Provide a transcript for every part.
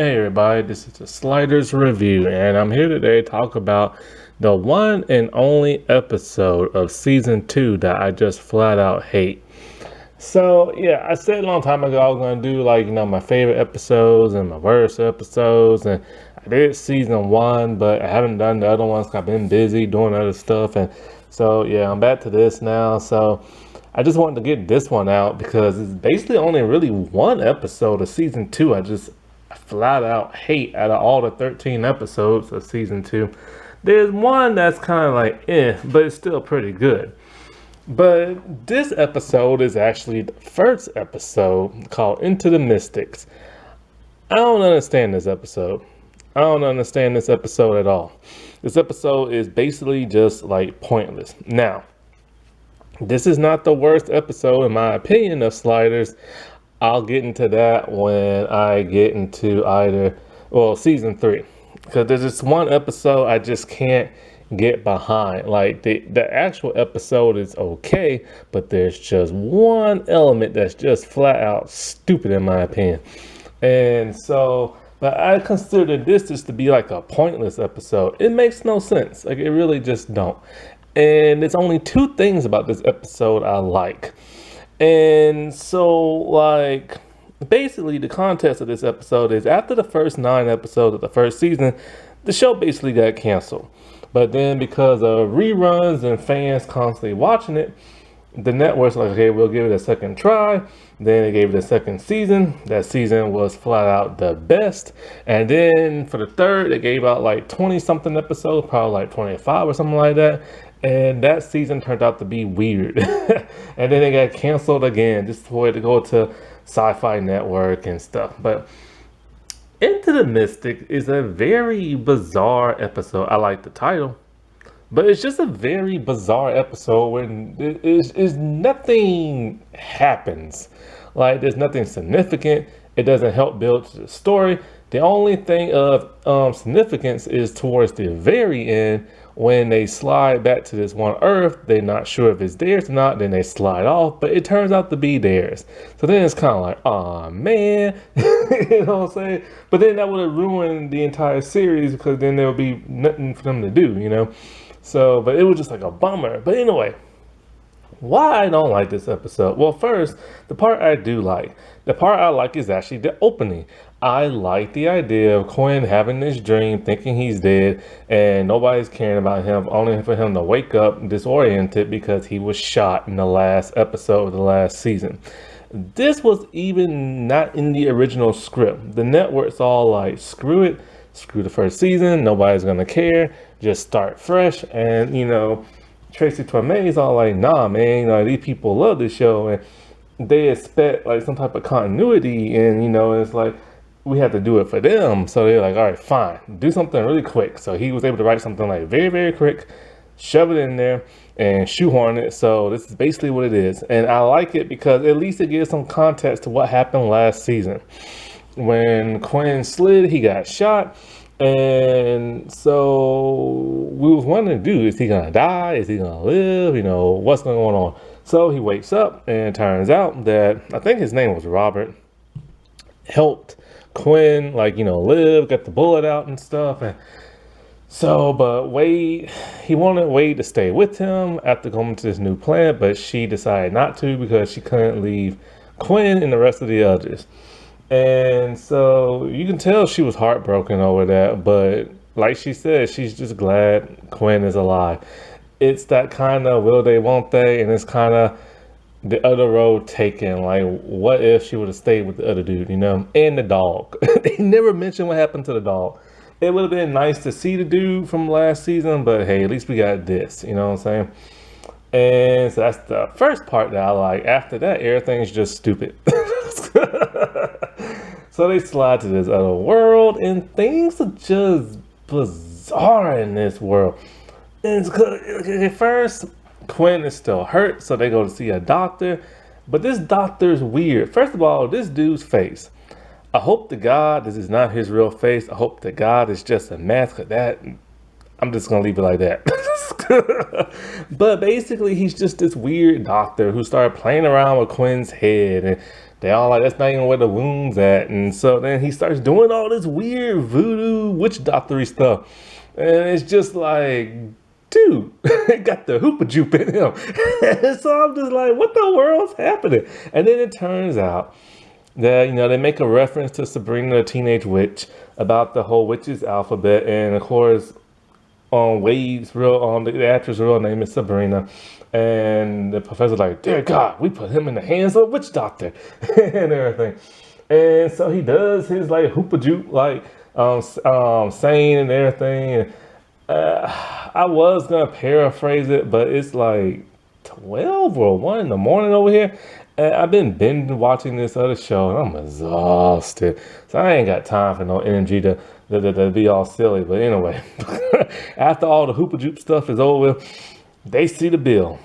Hey everybody, this is the Sliders Review, and I'm here today to talk about the one and only episode of season 2 that I just flat out hate. So yeah, I said a long time ago I was gonna do my favorite episodes and my worst episodes, and I did season 1, but I haven't done the other ones 'cause I've been busy doing other stuff, and so yeah, I'm back to this now. So I just wanted to get this one out because it's basically only really one episode of season 2. I just flat out hate out of all the 13 episodes of season 2. There's one that's kind of like but it's still pretty good. But this episode is actually the first episode called Into the Mystics. I don't understand this episode. I don't understand this episode at all. This episode is basically just like pointless. Now, this is not the worst episode in my opinion of Sliders. I'll get into that when I get into season 3. Because there's this one episode I just can't get behind. Like the actual episode is okay, but there's just one element that's just flat out stupid in my opinion. And so, but I consider this just to be like a pointless episode. It makes no sense. Like it really just don't. And there's only two things about this episode I like. And so, basically, the context of this episode is after the first 9 episodes of the first season, the show basically got canceled. But then, because of reruns and fans constantly watching it, the network's like, okay, we'll give it a second try. Then they gave it a second season. That season was flat out the best. And then for the third, they gave out like 20 something episodes, probably like 25 or something like that. And that season turned out to be weird. And then it got canceled again, just for it to go to Sci-Fi Network and stuff. But Into the Mystic is a very bizarre episode. I like the title, but it's just a very bizarre episode where nothing happens. Like there's nothing significant. It doesn't help build the story. The only thing of significance is towards the very end when they slide back to this one Earth. They're not sure if it's theirs or not. Then they slide off, but it turns out to be theirs. So then it's kind of like, oh man, you know what I'm saying? But then that would have ruined the entire series because then there would be nothing for them to do, you know? So, but it was just like a bummer. But anyway, why I don't like this episode? Well, first, the part I do like. The part I like is actually the opening. I like the idea of Quinn having this dream, thinking he's dead, and nobody's caring about him, only for him to wake up disoriented because he was shot in the last episode of the last season. This was even not in the original script. The network's all like, screw it, screw the first season, nobody's gonna care, just start fresh. And Tracy Torme's all like, nah man, these people love this show and they expect like some type of continuity, and it's like we have to do it for them. So they're like, all right, fine, do something really quick. So he was able to write something like very, very quick, shove it in there and shoehorn it. So this is basically what it is. And I like it because at least it gives some context to what happened last season. When Quinn slid, he got shot. And so we was wondering, dude, is he gonna die? Is he gonna live? What's going on? So he wakes up and it turns out that, I think his name was Robert, helped Quinn live, got the bullet out and stuff. And so, but Wade, he wanted Wade to stay with him after going to this new planet, but she decided not to because she couldn't leave Quinn and the rest of the others. And so you can tell she was heartbroken over that, but like she said, she's just glad Quinn is alive. It's that kind of will they, won't they, and it's kind of the other road taken. Like, what if she would have stayed with the other dude, and the dog? They never mentioned what happened to the dog. It would have been nice to see the dude from last season, but hey, at least we got this, you know what I'm saying? And so that's the first part that I like. After that, everything's just stupid. So they slide to this other world, and things are just bizarre in this world. And at first, Quinn is still hurt, so they go to see a doctor. But this doctor's weird. First of all, this dude's face. I hope to God this is not his real face. I hope to God it's just a mask. I'm just gonna leave it like that. But basically, he's just this weird doctor who started playing around with Quinn's head and They all like, that's not even where the wound's at. And so then he starts doing all this weird voodoo witch doctory stuff. And it's just like, dude, it got the hoopa jupe in him. So I'm just like, what the world's happening? And then it turns out that, they make a reference to Sabrina the Teenage Witch about the whole witch's alphabet. And of course, Wade's the actress' real name is Sabrina. And the professor's like, dear God, we put him in the hands of a witch doctor and everything. And so he does his like hoopa jupe, like saying and everything. I was gonna paraphrase it, but it's like 12 or 1 in the morning over here. And I've been binge watching this other show and I'm exhausted. So I ain't got time for no energy to be all silly. But anyway, after all the hoopa jupe stuff is over with, they see the bill.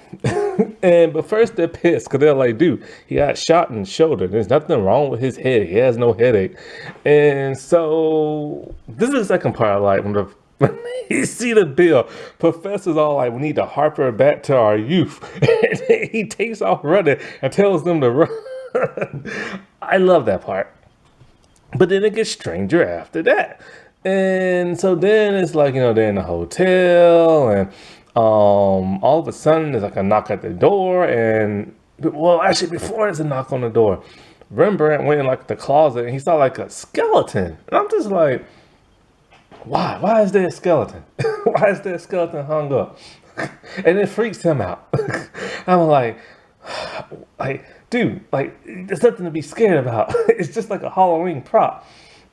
But first they're pissed because they're like, dude, he got shot in the shoulder. There's nothing wrong with his head. He has no headache. And so this is the second part I like, when you see the bill. Professor's all like, we need to harp her back to our youth. And he takes off running and tells them to run. I love that part. But then it gets stranger after that. And so then it's like, they're in the hotel and all of a sudden there's like a knock at the door. And well, actually before there's a knock on the door, Rembrandt went in like the closet and he saw like a skeleton. And I'm just like, why is there a skeleton? Why is there a skeleton hung up? And it freaks him out. I'm like, dude, like, there's nothing to be scared about. It's just like a Halloween prop.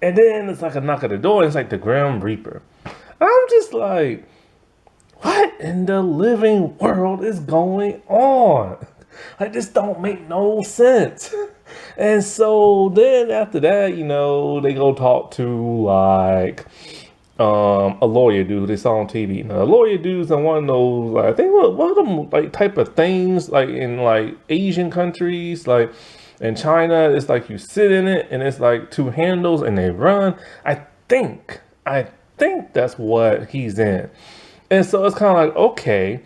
And then it's like a knock at the door and it's like the Grim Reaper. And I'm just like, what in the living world is going on? Like, this don't make no sense. And so then after that, they go talk to like a lawyer dude they saw on TV. Now, the lawyer dude's on one of those, like, I think one of them like type of things like in like Asian countries, like in China, it's like you sit in it and it's like 2 handles and they run. I think that's what he's in. And so it's kind of like, okay,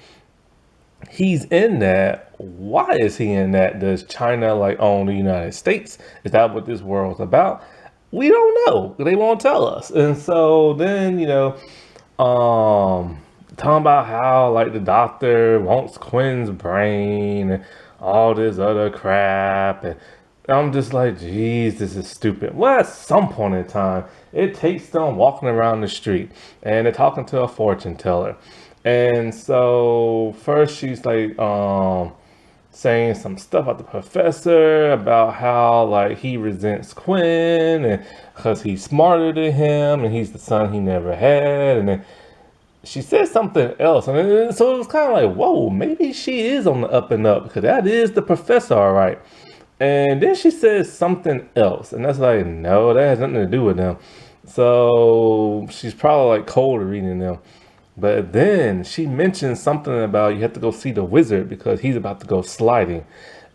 he's in that. Why is he in that? Does China like own the United States? Is that what this world's about? We don't know. They won't tell us. And so then, talking about how like the doctor wants Quinn's brain and all this other crap. And I'm just like, geez, this is stupid. Well, at some point in time, it takes them walking around the street and they're talking to a fortune teller. And so first she's like, saying some stuff about the professor, about how like he resents Quinn and because he's smarter than him and he's the son he never had. And then she said something else, and then, so it was kind of like, whoa, maybe she is on the up and up, because that is the professor, all right. And then she says something else, and that's like, no, that has nothing to do with them. So she's probably like cold reading them. But then she mentioned something about you have to go see the wizard because he's about to go sliding.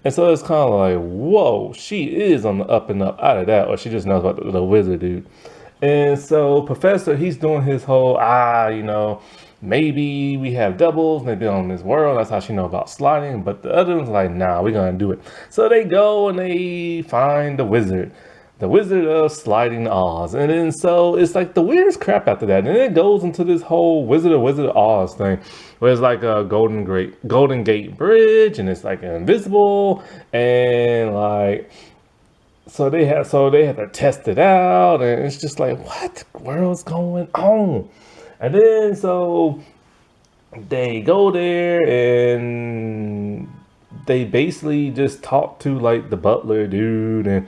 And so it's kind of like, whoa, she is on the up and up out of that, or she just knows about the wizard dude. And so Professor, he's doing his whole, maybe we have doubles, maybe on this world. That's how she know about sliding. But the other one's like, nah, we're going to do it. So they go and they find the wizard of Sliding Oz. And then so it's like the weirdest crap after that. And then it goes into this whole Wizard of Oz thing, where it's like a Golden Gate Bridge, and it's like invisible, and like so they have to test it out, and it's just like, what the world's going on? And then so they go there and they basically just talk to like the butler dude and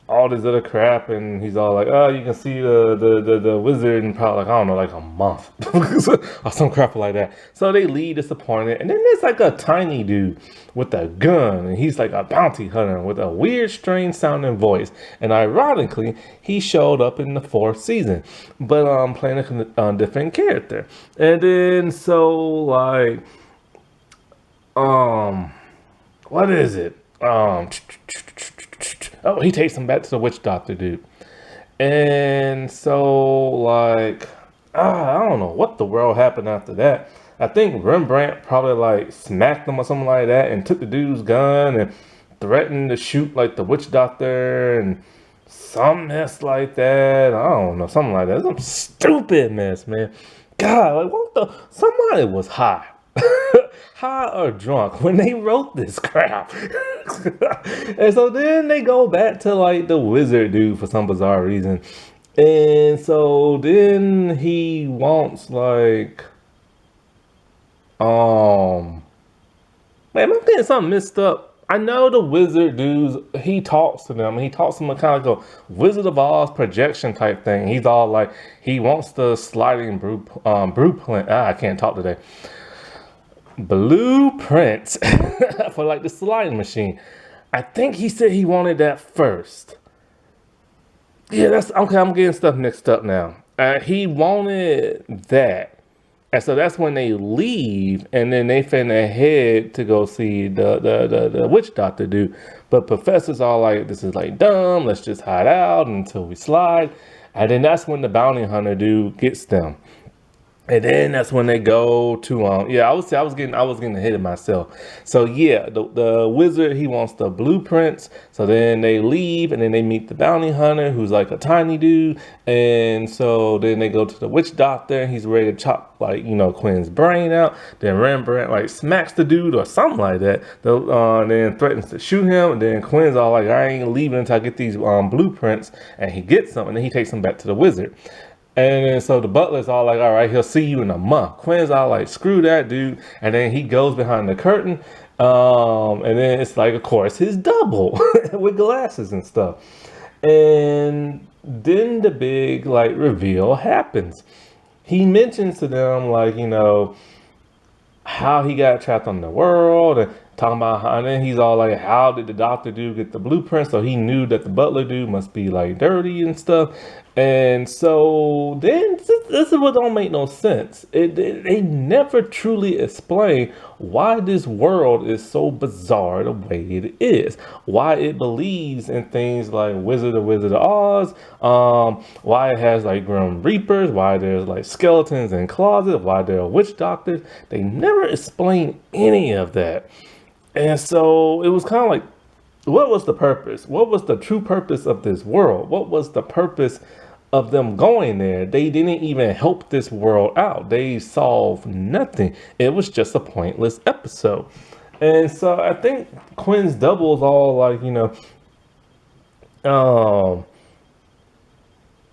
all this other crap, and he's all like, oh, you can see the wizard in probably like, I don't know, like a month or some crap like that. So they leave disappointed, and then there's like a tiny dude with a gun, and he's like a bounty hunter with a weird, strange sounding voice. And ironically, he showed up in the 4th season, but playing a different character. And then so like, what is it? Oh, he takes him back to the witch doctor dude. And so like, I don't know what the world happened after that. I think Rembrandt probably like smacked him or something like that and took the dude's gun and threatened to shoot like the witch doctor and some mess like that. I don't know, something like that. Some stupid mess, man. God, like what the? Somebody was high. High or drunk when they wrote this crap. And so then they go back to like the wizard dude for some bizarre reason. And so then he wants like man, I'm getting something messed up. I know the wizard dudes, he talks to them. He talks to them kind of like a Wizard of Oz projection type thing. He's all like, he wants the sliding blueprint. I can't talk today. Blueprints for like the sliding machine. I think he said he wanted that first. Yeah, that's okay. I'm getting stuff mixed up now. He wanted that. And so that's when they leave, and then they finna head to go see the witch doctor dude. But professors are like, this is like dumb, let's just hide out until we slide. And then that's when the bounty hunter dude gets them. And then that's when they go to I was getting ahead of myself. So yeah, the wizard, he wants the blueprints. So then they leave, and then they meet the bounty hunter, who's like a tiny dude. And so then they go to the witch doctor, and he's ready to chop like Quinn's brain out. Then Rembrandt like smacks the dude or something like that. Then threatens to shoot him. And then Quinn's all like, I ain't leaving until I get these blueprints. And he gets them, and then he takes them back to the wizard. And then so the butler's all like, all right, he'll see you in a month. Quinn's all like, screw that dude. And then he goes behind the curtain. And then it's like, of course, his double with glasses and stuff. And then the big like reveal happens. He mentions to them like, how he got trapped on the world and talking about how, and then he's all like, how did the doctor dude get the blueprint? So he knew that the butler dude must be like dirty and stuff. And so then this is what don't make no sense. They never truly explain why this world is so bizarre the way it is. Why it believes in things like Wizard of Oz. Why it has like Grim Reapers. Why there's like skeletons in closets. Why there are witch doctors. They never explain any of that. And so it was kind of like, what was the purpose? What was the true purpose of this world? What was the purpose of them going there? They didn't even help this world out. They solved nothing. It was just a pointless episode. And so I think Quinn's double is all like,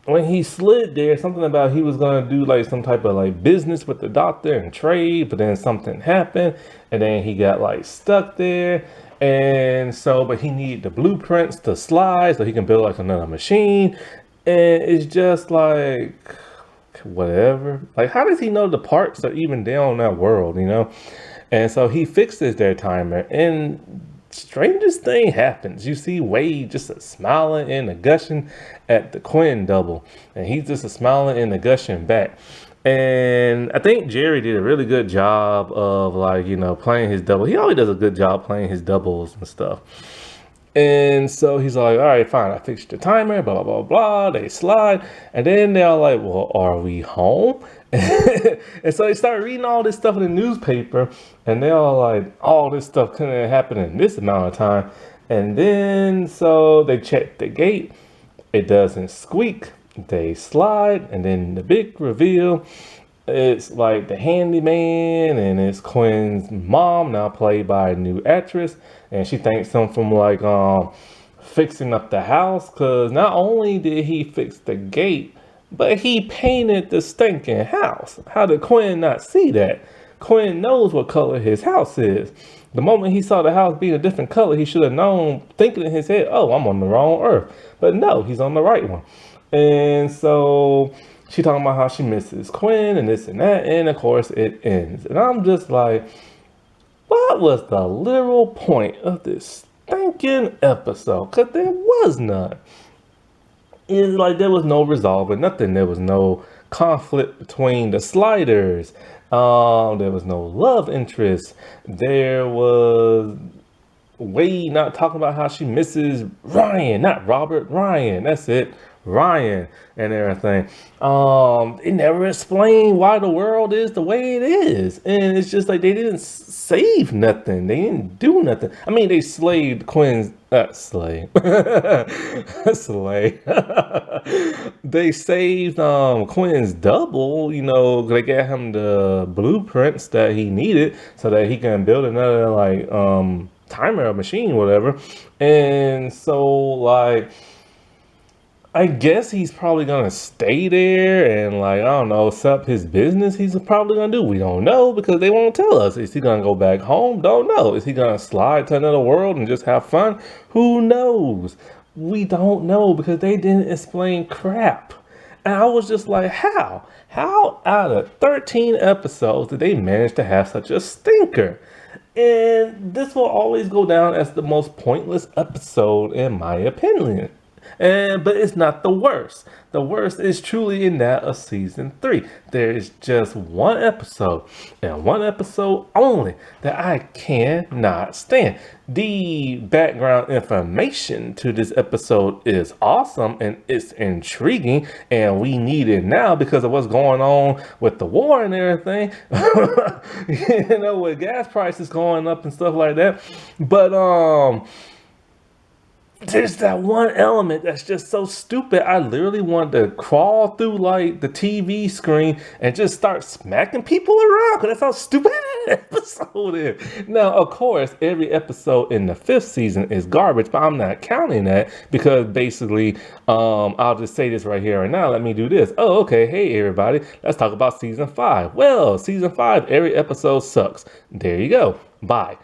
when he slid there, something about he was going to do like some type of like business with the doctor and trade, but then something happened and then he got like stuck there. And so, but he needed the blueprints to slide so he can build like another machine. And it's just like, whatever. Like, how does he know the parts are even down in that world, And so he fixes their timer, and strangest thing happens. You see Wade just smiling and a gushing at the Quinn double, and he's just smiling and a gushing back. And I think Jerry did a really good job of like, playing his double. He always does a good job playing his doubles and stuff. And so he's like, all right, fine, I fixed the timer, blah, blah, blah, blah. They slide. And then they're like, well, are we home? And so they start reading all this stuff in the newspaper. And they're all like, all this stuff couldn't happen in this amount of time. And then so they check the gate. It doesn't squeak. They slide. And then the big reveal, it's like the handyman, and it's Quinn's mom, now played by a new actress, and she thanks him from like fixing up the house, because not only did he fix the gate, but he painted the stinking house. How did Quinn not see that? Quinn knows what color his house is. The moment he saw the house being a different color, he should have known, thinking in his head, oh, I'm on the wrong earth. But no, he's on the right one. And so she talking about how she misses Quinn and this and that, and of course it ends. And I'm just like, what was the literal point of this stinking episode? Because there was none. It's like there was no resolving nothing. There was no conflict between the sliders. There was no love interest. There was Wade not talking about how she misses Ryan, not Robert, Ryan. That's it. Ryan and everything. It never explained why the world is the way it is, and it's just like they didn't save nothing. They didn't do nothing. I mean, they slaved Quinn's slave, slave. They saved Quinn's double. You know, they gave him the blueprints that he needed so that he can build another like timer machine, whatever. And so like I guess he's probably gonna stay there and like I don't know, set up his business. He's probably gonna do. We don't know because they won't tell us. Is he gonna go back home? Don't know. Is he gonna slide to another world and just have fun? Who knows? We don't know because they didn't explain crap. And I was just like, how? How out of 13 episodes did they manage to have such a stinker? And this will always go down as the most pointless episode in my opinion. But it's not the worst. The worst is truly in that of season 3. There is just one episode and one episode only that I cannot stand. The background information to this episode is awesome and it's intriguing, and we need it now because of what's going on with the war and everything. You know, with gas prices going up and stuff like that. But there's that one element that's just so stupid. I literally wanted to crawl through like the TV screen and just start smacking people around because that's how stupid that episode is. Now, of course, every episode in the 5th season is garbage, but I'm not counting that because basically, I'll just say this right here right now. Let me do this. Oh, okay. Hey, everybody. Let's talk about season 5. Well, season 5, every episode sucks. There you go. Bye.